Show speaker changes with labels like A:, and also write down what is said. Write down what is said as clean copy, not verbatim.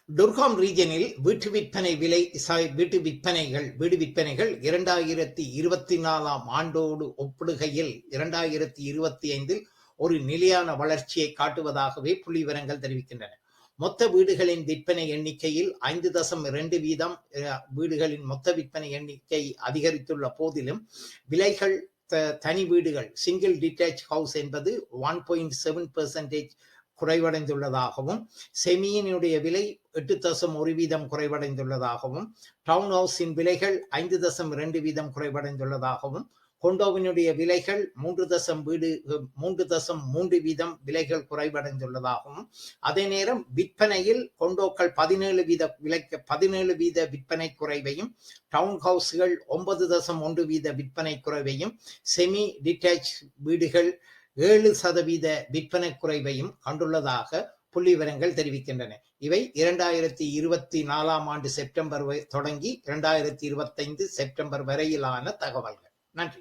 A: டுர்காம் ரீஜனில் வீட்டு விற்பனைகள் 2024 ஆண்டோடு ஒப்பிடுகையில் 2025 ஒரு நிலையான வளர்ச்சியை காட்டுவதாகவே புள்ளி விவரங்கள் தெரிவிக்கின்றன. மொத்த வீடுகளின் விற்பனை எண்ணிக்கையில் 5.2% வீடுகளின் மொத்த விற்பனை எண்ணிக்கை அதிகரித்துள்ள போதிலும் விலைகள் தனி வீடுகள் சிங்கிள் டிட்டாச் ஹவுஸ் என்பது 1.7% குறைவடைந்துள்ளதாகவும், செமியினுடைய விலை 8.1% குறைவடைந்துள்ளதாகவும், டவுன் ஹவுஸின் விலைகள் 5.2% குறைவடைந்துள்ளதாகவும், கொண்டோவினுடைய விலைகள் 3.3% விலைகள் குறைவடைந்துள்ளதாகவும், அதே நேரம் விற்பனையில் கொண்டோக்கள் 17% விற்பனை குறைவையும், டவுன் ஹவுஸ்கள் 9.1% விற்பனை குறைவையும், செமி டிட்டாச் வீடுகள் 7% விற்பனை குறைவையும் கண்டுள்ளதாக புள்ளி விவரங்கள் தெரிவிக்கின்றன. இவை 2024 ஆண்டு செப்டம்பர் தொடங்கி 2025 செப்டம்பர் வரையிலான தகவல்கள். நன்றி.